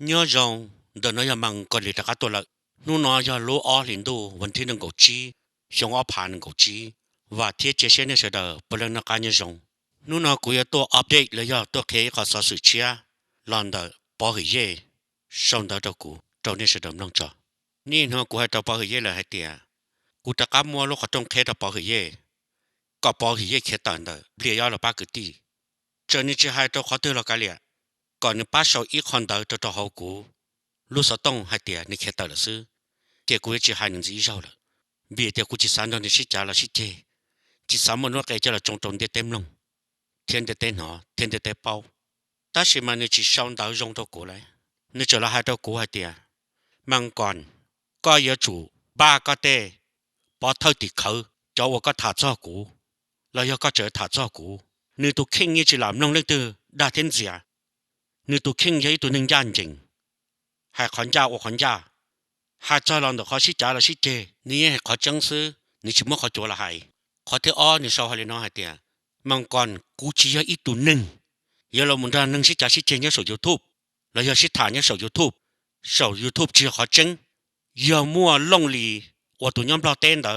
nhớ rằng đợt nó mang còn lì tấtตัวละนู่นน้อยรู้อ้อลินดูวันที่หนึ่งกูจีชงอ้อผ่านหนึ่งกูจีว่าที่เจเชนเนี่ยเสด็จเปลือกนักการยังจงนู่นน้อยกูอยากตัวอัปเดตเลยตัวเคก็สอสุเชียหลังเดอปอเหยส่งเดอตัวกูตัวนี้เสด็จน้องจ่อนี่น้อยกูให้ตัวปอเหยเลยให้เตียกูตะการมัวลูกเขาต้องเคตัวปอเหยก็ปอเหยเคตันเดอเลี้ยเราป้ากตีเจอนี่จะให้ตัวเขาตัวเรากันเลยก่อนนี่ป้าชาวอีกคนเดอตัวเขากูลูกสาวต้องให้เตียนี่เคตันเลยซื้อเจ้ากูจะให้หนึ่งสี่เจ้าเลยเบียเจ้ากูจะสั่งตอนนี้สิจ่าละสิเจจะสามมันว่าแกจะละจงเดียเต็มลงเทียนเดียเต็มหนอเทียนเดียเต็มเป้าแต่สิมันนี่จะส่งดาวรงตัวกูเลยนี่จะละให้ตัวกูให้เตียมังกรก็เยอะจู่บ้าก็เต้พอเท่าติดเขาเจ้าว่าก็ถาจ้ากูแล้วยก็เจอถาจ้ากูนี่ตัวเข่งยี่จะหลามน้องเล็กตัวด่าเทียนเสียนี่ตัวเข่งยี่ตัวหนึ่งย่านจริงให้ขอนยาว่าขอนยาหาเจ้าลองตัวเขาสิจ่าละสิเจนี่ให้ขอจังซื้อนี่ชิมว่าเขาจัวละให้ขอเทอ้อนี่ชาวฮาเลน้องให้เตียมังกรกูchỉ有一ตัวหนึ่งเยอะเรามุ่งด้านหนึ่งสิจ่าสิเจเนี่ยส่งยูทูบแล้วยาสิถ่ายเนี่ยส่งยูทูบส่งยูทูบจะขอจังยามัวลงลีว่าตัวย้อมเราเต้นเด้อ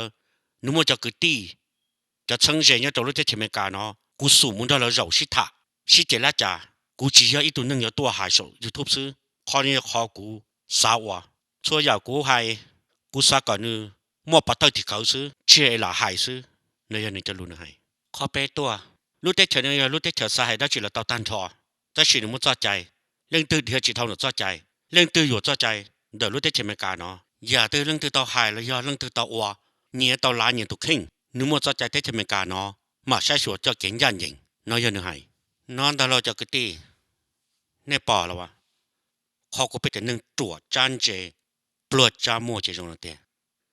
นุ่มจะกึตีจะเชิงเจเนี่ยตัวรู้จะเทมิกาเนาะกูสูมุ่งด้านเราเราสิถ่าสิเจละจ่ากู只有一ตัวหนึ่ง有ตัวหายส่งยูทูบซื้อข้อนี้ข้อกูสาวะช่วยอยากกูให้กูสักก่อนนึมั่วปัตเตอร์ที่เขาซื้อเชื่อละหายซื้อในยันนี้จะรู้นะให้ข้อเป้ตัวรู้ได้เฉยเนี่ยรู้ได้เฉยสาเหตุได้จีละเตาตันทอแต่สิ่งมุ่งจ่อใจเรื่องตื่นเดียวจีเท่าหนูจ่อใจเรื่องตื่นอยู่จ่อใจเดี๋ยวรู้ได้เฉยไม่กาเนาะอย่าตื่นเรื่องตื่นเตาหายแล้วอย่าเรื่องตื่นเตาอัวเนี่ยเตาล้านเนี่ยตุกขิงนึกมั่วจ่อใจได้เฉยไม่กาเนาะมาใช้ชัวจะเก่งยันยิงน้อยยันให้นอนตลอดจะกตีในป่อแล้ววะเขาก็ไปแต่หนึ่งตรวจจานเจปลวดจามัวเจจงเตีย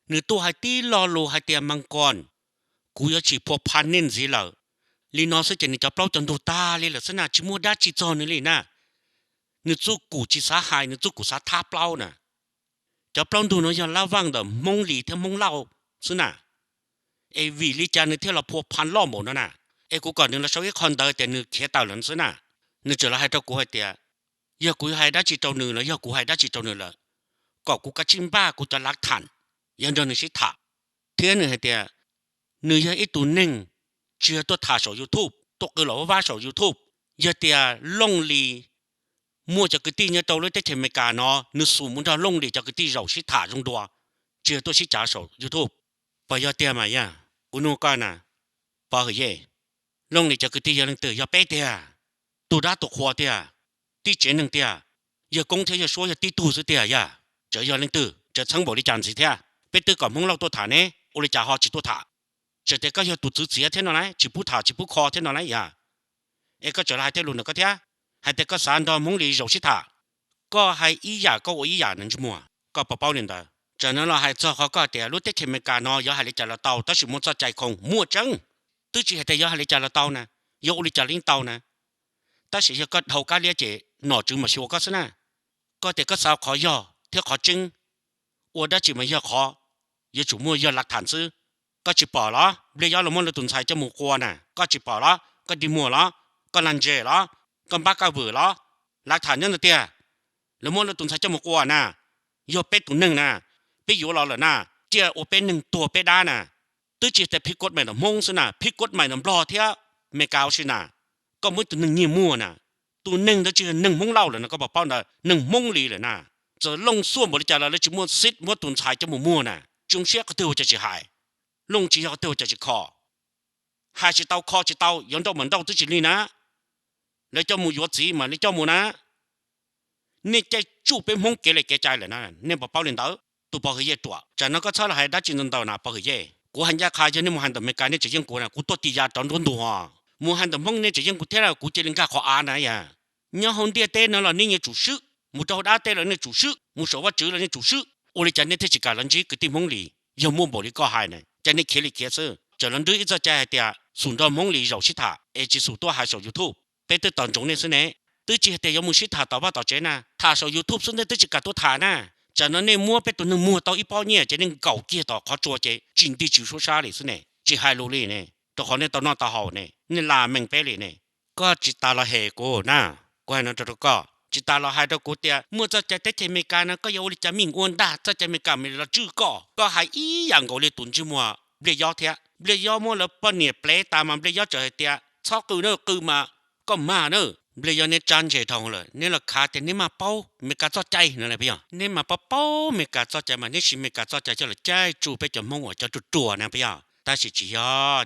หรือตัวให้ตีรอโลให้เตียมังกรกูอยากจีพวกพันเน้นสิเหล่าลีนอสเจนี่จะเปล่าจนดูตาเลยเหรอสนะจิมัวด้าจีจอนี่เลยนะนึกจู่กูจีสาหายนึกจู่กูสาท่าเปล่านะจะเปล่าดูน้อยอย่างละวังเดอมงหลีเทมงเล่าสนะเอวีลีจานนึกเท่าเราพวกพันล้อหมดนั่นน่ะเอกูก่อนนึกเราชอบไอ้คอนเดอร์แต่นึกเขียนตาหลังสนะนึกจะละให้ตัวกูให้เตียอยากกูให้ได้จีจอนึงแล้วอยากกูให้ได้จีจอนึงละก็กูกะชิมบ้ากูจะรักทันยังโดนนึกสิท่าเทียนนึกให้เตียนึกยังไอ้ตัวหนึ่งเชื่อตัวถ่ายส่งยูทูบตัวก็หล่อว่าส่งยูทูบอย่าเตียลงลีมัวจะกตีเนี่ยตัวเลยได้เทมิกาเนาะนึกสูมุนทาลงลีจะกตีเราสิถ่ายตรงตัวเชื่อตัวสิจ่าส่งยูทูบไปอย่าเตียมาอย่ากูนู่นกันนะพอเหยลงลีจะกตีอย่าลังเตยอย่าเป๊ะเตียตัวด้าตัวขวาเตียตีเจนึงเตียอย่ากงเทียอย่า说อย่าตีตูสิเตียอย่าจะอย่าลังเตยจะทั้งบริจาคสิเตียไปเตยกับมึงเราตัวถ่ายเนี่ยโอริจ่าหอจิตัวถ่ายจะเด็กก็อย่าตุ่นเสียเท่านั้นจิบุถ่าจิบุคอเท่านั้นอย่าเอ็ก็จะให้เท่ารุ่นก็เท่าให้เด็กก็สานดอมงลีโรชิตาก็ให้อีหยาก็ว่าอีหยาหนึ่งชั่วโมงก็เป่าๆเนี่ยเด้อจากนั้นเราให้เจ้าเขาก็เดี๋ยวรู้ได้เทมิกาเนาะอย่าให้ลิจาละเตาแต่สมมติใจคงมั่วจังตื้อจีให้แต่อย่าให้ลิจาละเตานะอย่าอุลิจาลิงเตานะแต่สิ่งก็เท่ากันเลี้ยเจหน่อจึงมาชัวก็ซะนะก็เด็กก็สาวขอย่อเที่ยวขอจึงว่าได้จีมาย่อขออย่าจุ่มมั่วย่อหลักฐานซื้อก็จีป่อละเรียกเรามันเลยตุนใส่จมูกกวนน่ะก็จีป่อละก็ดีมัวละก็ลันเจละก็บ้ากระเบือละหลักฐานนั่นเตี้ยแล้วมันเลยตุนใส่จมูกกวนน่ะยอเป็ดตัวหนึ่งน่ะไปอยู่เราเลยน่ะเจ้าโอเป็นหนึ่งตัวเป็ดได้น่ะตื้อจีแต่พิกฎใหม่น่ะมงสิน่ะพิกฎใหม่น่ะรอเที่ยไม่กาวสิน่ะก็มือตัวหนึ่งยี่มัวน่ะตัวหนึ่งแล้วจีหนึ่งมงเล่าเลยนะก็บอกเป้าน่ะหนึ่งมงลีเลยน่ะจะลงส่วนบริจาคแล้วจีมัวซิดมัวตุนใส่จมูกมัวน่ะจงเชื่อก็ตัวจะจีหายลงจีเขาเตียวจะคอหาจีเต้าคอจีเต้ายังต้องเหมือนเต้าตัวจีนี่นะแล้วเจ้ามูยัวจีมาแล้วเจ้ามูนะนี่ใจจูเป็นมงเกลี่ยใจเลยนะเนี่ยบอกเป้าเรียนเต้าตัวบอกเย่ตัวจากนั้นก็ชอบให้ได้จีนเต้านะบอกเย่กูหันยาคายจะนี่มูหันแต่ไม่การนี่จะยังกูนะกูตัวตียาตอนโดนตัวมูหันแต่มงนี่จะยังกูเท่ากูจะเล่นก้าขออานะอย่าเนี่ยคนเดียเต้นั่นแหละนี่เนี่ย主事มูเจ้าได้เต้แล้วเนี่ย主事มู说ว่าจื้อแล้วเนี่ย主事我哋就呢啲自家人知嗰啲蒙里有冇冇呢個係呢？就你企嚟企去，就能對一隻就係啲順到蒙里柔西塔，而且數多係上 YouTube，俾對當中呢先呢，對住係有冇西塔到把到這呢？他上 YouTube 先呢對住個都睇呢，就能你摸俾到能摸到一包嘢，就能搞幾到佢做嘅經濟指數啥嚟先呢？只係路嚟呢，到可能到那到好呢，你拉明俾你呢，個只到了係個呢，個係那這個。chỉ ta là hai đứa cố tiệt mua cho trái tết trên America nó có yêu đi cho mình uốn đa cho trái America mình là chưa có hai ý dạng gọi là tuần chưa mua bây giờ thế bây giờ mua là bao nhiêu ple ta mà bây giờ trở tiệt sao cứ nữa cứ mà có mà nữa bây giờ nên chán chế thòng rồi nên là khá thì nên mà bao mình cả cho chạy nữa là bây giờ nên mà bao mình cả cho chạy mà nên chỉ mình cả cho chạy cho là chạy chủ bây giờ mong ở cho chùa nè bây giờ ta chỉ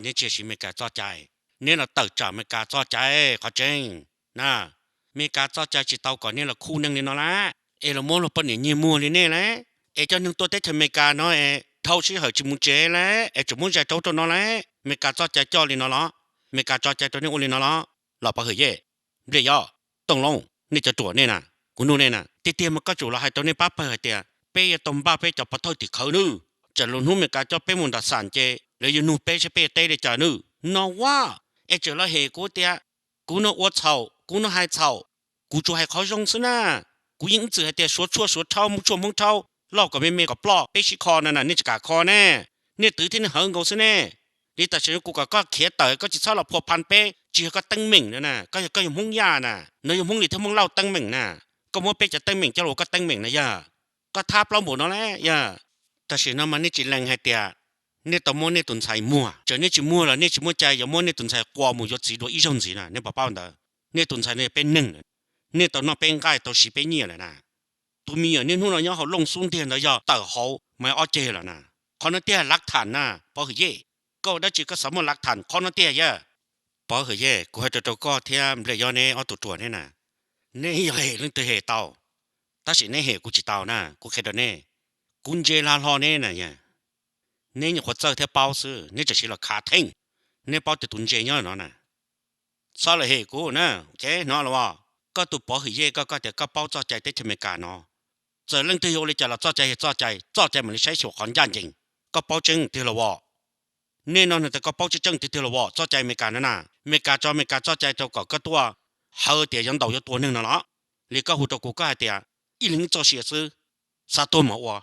nên chỉ mình cả cho chạy nên là tự trả mình cả cho chạy khó chênh nè mình cả cho chạy chỉ tao còn nên là khu năng nên nó lá là mua là bao nhiêu nhiều mua lên nè đấy cho nên tôi thấy thằng mình cả nó thâu chỉ hỏi chỉ muốn chế đấy chỉ muốn chạy thâu cho nó đấy mình cả cho chạy cho lên nó đó mình cả cho chạy cho nên lên nó đó là bao nhiêu bây giờ tổng longนี่จะตัวเนี่ยนะกูนู่นเนี่ยนะที่เตรียมมันก็จุละให้ตัวนี้ป้าเปิดเตียเป้ยตรงป้าเป้จะปะทอติเขานู่จะลงหุ้มกันจะเป้มุนดัดสันเจเลยยูนู่เป้จะเป้เต้เลยจ้านู่นอว่าจะละเหกูเตียกูนู่วัวเฉากูนู่ให้เฉากูจะให้เขายงซะนะกูยิ่งจืดให้เตียชัวเช่ามุชัวมงเช่าลอกกับไม่กับปลอกเป้ชิคอนั่นน่ะนี่จะกาคอแน่นี่ตื่นที่นี่เหิงกูซะแน่นี่แต่ฉันกูก็เขียนเต๋อก็จะเช่าเราพอพันเป้chỉ có tăng mình nữa nè có dùng hung ya nè nếu dùng hung thì thêm hung lau tăng mình nè có muốn bây giờ tăng mình cho rồi có tăng mình nè ya có tháp lau bộ nó đấy yaแต่สิ่งนั้นมันนี่chỉ lành hay tiệtนี่ตัวมันนี่ตุนใส่มัวจะนี่chỉ mua làนี่chỉ muaใจอย่ามัวนี่ตุนใส่กว่ามัวจะสีตัวอีจงสีน่ะนี่ป้าป้าเนี่ยนี่ตุนใส่นี่เป็นหนึ่งนี่ตัวน้องเป็นไก่ตัวสีเป็นเนี่ยเลยนะตัวมีอ่ะนี่นู่นเราเนี่ยเขาลงสุ่มเทียนแล้วyaเต่าเขาไม่เอาเจแล้วนะเขานั่นเตี้ยรักฐานน่ะพอคือเย่ก็ได้จีก็สมมติรักฐานเขานั่นเตี้ยเย่bỏ hơi dễ, cô hay cho cô thêm để do này ở tụi này nè, này hệ lên từ hệ tàu, ta chỉ này hệ của chỉ tàu nè, cô khai đó nè, cũng dễ là lo nè nè, này những hoạt động theo bao sư, này chỉ là khá thinh, này bao từ tuần dễ nhớ nó nè, sao là hệ của nè, ok, nó là what, có tụi bỏ hơi dễ có thể có bao cho chạy tới thì mình cả nó, giờ lên từ hiệu lên là cho chạy mình sẽ chịu khoản gian chỉnh, có bao chứng thì là what. Nên nó thì có bao nhiêu chân thì tiêu là cho chạy mấy cái nữa nè mấy cái cho chạy cho có cái tua hơi tiền dẫn đầu cho tua nên nó lý cái hụt của cái tiền ý lính cho xịt sư sao tôi mà qua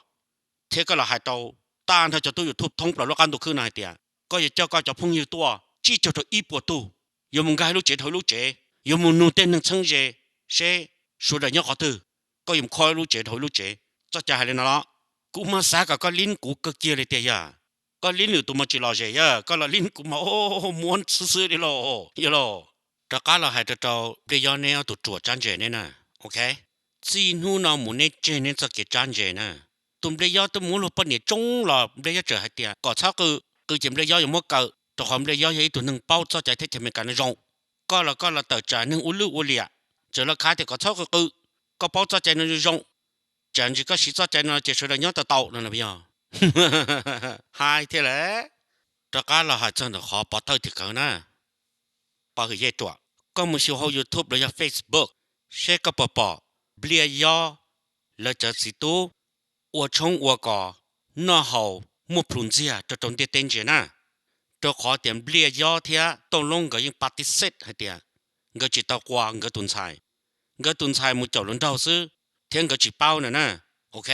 thế cái là hai tàu tan theo cho tôi YouTube thông là lúc ăn được khứ này tiền có gì cho phong nhiều tua chỉ cho tôi ít bộ tu yêu muốn cái lúc chế thôi lúc chế yêu muốn nuôi tên nâng chân chế sẽ số đại nhớ khó từ có yêu coi lúc chế thôi lúc chế cho chạy lên nó cũng mà sao cả cái lính của cái kiaเลยtiền ya có lính nhiều tụi mà chỉ lo gì á có là lính cũng mà muốn xứ đi lo yêu lo tất cả là hai trâu bây giờ này tụi chuột chăn dê này nè ok chỉ nu nào muốn này chơi này sẽ cái chăn dê nè tụi bây giờ tụi muốn là bao nhiêu trống là bây giờ trở hai tiền có sao cứ chỉ bây giờ dùng một cái tụi họ bây giờ ấy tụi nâng bao cho chạy thế thì mình cần rong có là tờ trả nâng u lìa trở là khai thì có sao có bao cho chạy nó rong chẳng chỉ có xí cho chạy nó chỉ số là nhớ tàu nữa là bây giờ hai thế lẽ tất cả là hai chân được họ bắt tay thì cỡ nè bao cái gì đó có một số họ YouTube rồi Facebook sẽ có bỏ bia yo là cho gì tu ở trong ở cỏ nó hậu một phần gì cho trong địa tên gì nè cho họ điểm bia yo thì tổng long cái những party set hay tiệt cái chỉ tao qua cái tuần sai một chỗ lần đầu sư thiên cái chỉ bao nữa nè ok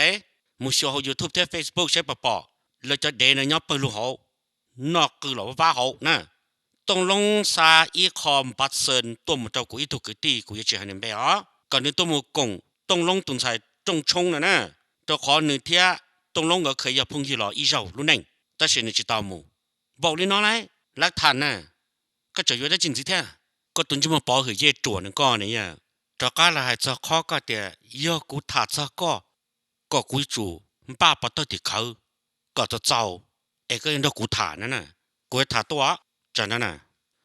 một số họ YouTube theo Facebook sẽ bỏเลยจะเดินเนี่ยไปรู้เขานอกคือหลอกว่าเขานะต้องลงซาอีคอมบัตเซนตัวมันเจ้ากูอีถูกกูตีกูจะเชื่อให้เนี่ยไปอ๋อก่อนนี้ตัวมันกงต้องลงตุนใส่จงชงนะตัวขอหนึ่งเทียต้องลงก็เคยอย่าพุ่งยี่หล่ออีเจ้ารู้นั่งแต่สิ่งนี้จะตามมูบอกเลยน้องไรรักฐานนะก็จะอยู่ได้จริงสิแท้ก็ตุนจะมาปอหือเย่จวนนึงก้อนเนี่ยจากการละหายจะข้อก็เดียย่อกูถาจะก็กูจู่ป้าปะตัวติเขาก็จะเจ้าก็ยังดอกกูถานั่นน่ะกูถาตัวจันนั่นน่ะ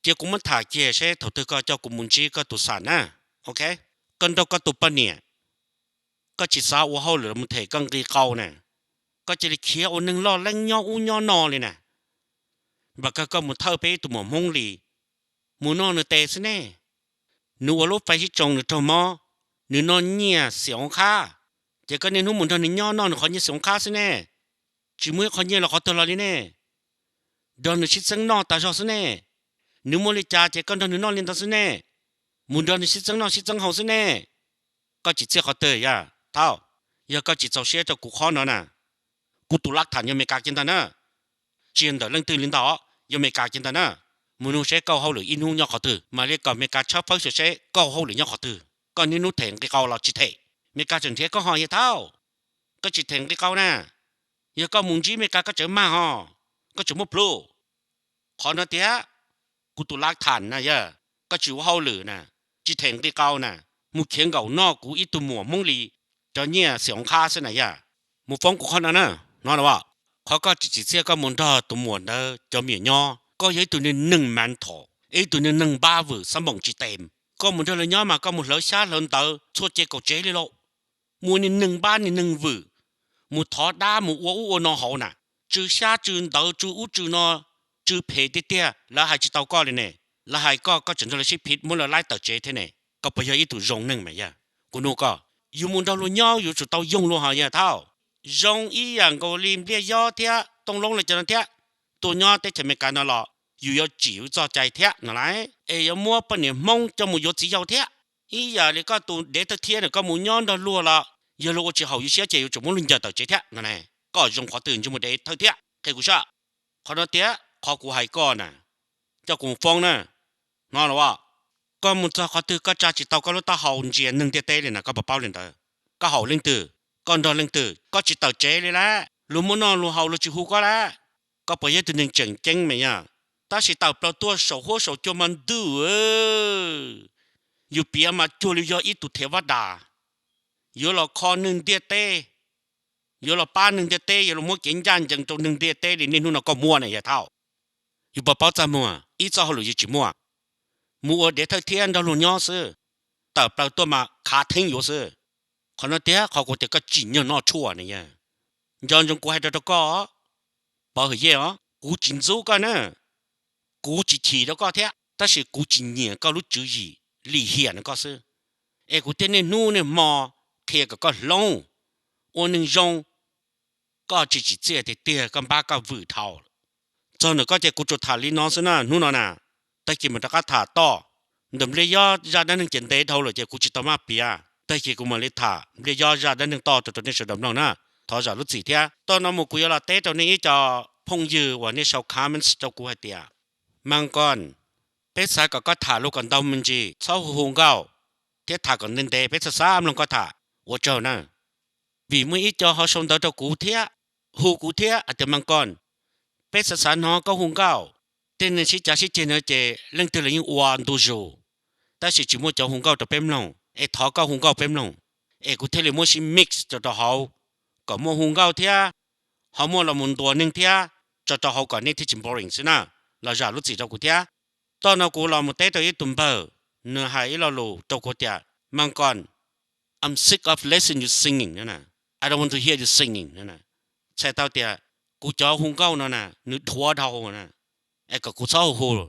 เจ้ากูมันถาเจ้ใช่ถอดก็เจ้ากูมุนจีก็ตุสานน่ะโอเคกันดอกก็ตุปะเนี่ยก็จิตสาวเขาหรือมันเถกังกีเก่าเนี่ยก็จะได้เขียวหนึ่งล้อแรงย่ออูย่อนอเลยน่ะบักก็มันเท่าไปตัวหมอมงลีมูนอนเตะซะแน่หนูว่ารถไฟที่จงหรือทมอหนูนอนเนี่ยเสียงค่าเจ้าก็เนี่ยหนูมุนทอนย่อนอนขอเนี่ยเสียงค่าซะแน่chỉ mới con nhớ là họ tự lo đi nè, đòn nó xích sáng nọ ta cho xí nè, nếu muốn đi cha chỉ con đòn nó lên ta xí nè, muốn đòn nó xích sáng nọ xích sáng hậu xí nè, có chỉ chơi họ tự ya, tao, ya có chỉ cho xe cho cụ khó nó nè, cụ tụ lắc thản ya mấy cá chân ta nè, chuyện đó lên từ lên đó, ya mấy cá chân ta nè, muốn nó sẽ câu hậu lửa in hung nhau họ tự, mà lấy câu mấy cá chắp phơi sẽ câu hậu lửa nhau họ tự, còn như nút thèn cái câu là chỉ thể mấy cái chuyện thế có hỏi thao có chỉ thèn cái câu nè giờ có muốn gì mấy cái có chữ mà ho có chữ một pro khó nói thếกูตุลักฐานนะยะก็ชิวเฮาหรือนะจิเถงที่เก่านะมูเขียงเก่านอกกูอีตัวหมัวมงลีจะเนี่ยเสียงค่าซะไหนยะมูฟ้องกูคนนั้นนะนอนว่าเขาก็จิเสียก็มุนทอตัวหมวดเด้อจะมีย่อก็ยัยตัวนี้หนึ่งมันถอไอ้ตัวนี้หนึ่งบ้าหวือสมองจิเต็มก็มุนทอเลยย่อมาก็มุนเลยชาเลินเตอชั่วเจกเจเลยโลมูนี่หนึ่งบ้านนี่หนึ่งหวือมูทอด้ามูอ้วอ้วนอหอน่ะจื้อชาจื้อเตอจื้ออู้จื้อนอจื้อเพดเตี้ยแล้วหายจิตเอาก้อนเลยเนี่ยแล้วหายก็จนเราใช้พิษมุนเราไล่ต่อเจเท่เนี่ยก็ไปยังอีตัวรงหนึ่งไหมยะกูนูก็อยู่มุนเราลุย่ออยู่จุดเตายงลุหายะเท่ารงอีอย่างก็ริมเรียย่อเทียตรงลงเลยจนเทียตัวย่อแต่จะไม่การนั่นหรออยู่要จิ๋วจอใจเทียนั่นแหละ要มัวปนเนี่ยมงจะมูยจิ๋วเทียอีอย่างนี้ก็ตัวเด็ดเทียเนี่ยก็มูย่อเราลัวละ要如果只好有些就有怎么论家到这天，那呢，个用话对就没得头天，开个啥？看到点，考古还高呢，叫官方呢，那了哇，个么子话对个家知道个路到好人能得得的呢，个不包领的，个好领的，个到领的，个知道这里啦，路么那路好路就好个啦，个不一定能正经没呀，但是到不多手和手就蛮多有别嘛做了要一度贴瓦达。有了靠能跌跌，有了把能跌跌，有了莫紧张症就能跌跌的，你弄那个摸呢也套，有不包怎么？一早好了就去摸，摸跌头天到路鸟是，到不多嘛卡停有是，可能跌考过这个紧要拿错呢呀，你讲中国还得个，包个嘢哦，古紧走个呢，古只提了个天，但是古今年个路注意厉害那个是，哎，古天呢弄呢毛。kia có lông, ôn nương rong, có chỉ chia thì tia con ba cái vử thầu, cho nên có chỉ cụ chụp thả lý nó xí na,นู่นน่ะ,แต่กี่มันตะกัดถาต่อเดิมเลยย่อราด้านหนึ่งเจนเตะเท่าเลยจะกูจิตตมาปีอ่ะแต่กี่กูมาเลยถาเลยย่อราด้านหนึ่งต่อตัวนี้สุดดำน้องนะทอจะรู้สิเทียตอนนั้นมูกูยอละเตะตัวนี้จะพงยือวันนี้ชาวค้ามันจะกูให้เตียมังกรเป็ดสายก็ถาลูกกันดาวมันจีเช้าหงเก้าเทียถากันหนึ่งเตะเป็ดสามลงก็ถา我找呢，vì mỗi ít cho họ sống到cho cụ thể, hồ cụ thể ở trên mang con, bây giờ sản họ có hùng cao, tên nên chỉ chỉ trên ở trên lên từ là những hoàn đồ rồi, ta chỉ muốn cho hùng cao cho bém lòng, thọ cao hùng cao bém lòng, cụ thể là muốn chỉ mix cho họ, có mua hùng cao thế, họ mua là muốn đồ nên thế, cho họ còn nên thì chỉ boring xí na, là giả lúc gì cho cụ thể, tao nó cụ là một té tới tụm bờ, nửa hai là lù cho cụ thể, mang con. I'm sick of listening you singing, I don't want to hear you singing, chạy tao tiệt, cú chó hung cao nè, nữ thua đầu nè, cái cú sao hồ,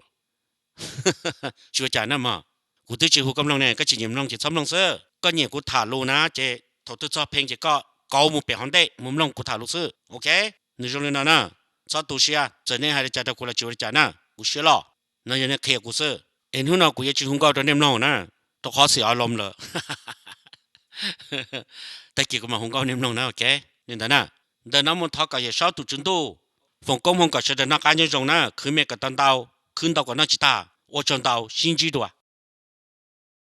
chưa trả nè mà, cú tự chịu hung cầm lòng nè, cái chỉ nhầm lòng chỉ xăm lòng sơ, có nhiều cú thả lô nè, chế thầu tự cho phèn chỉ có cao một bẻ hòn đê, một lòng cú thả lô sơ, ok, nữ trong này nè, sao tu sửa, giờ này hay là trả tao cú là chịu trả nè, cú sửa lo, nó giờ này kia cú sơ, em hôm nào cú chỉ hung cao cho nem lòng nè, tao khó xỉa lòng rồi. tại kia mà không có niềm lòng nào ok nên đó nè đó nó muốn tháo cái sáu tụ chúng tôi phòng công không có sự đó nó cá nhân rồng nè cứ mấy cái tao khuyên tao của nó chỉ ta 我知道心机多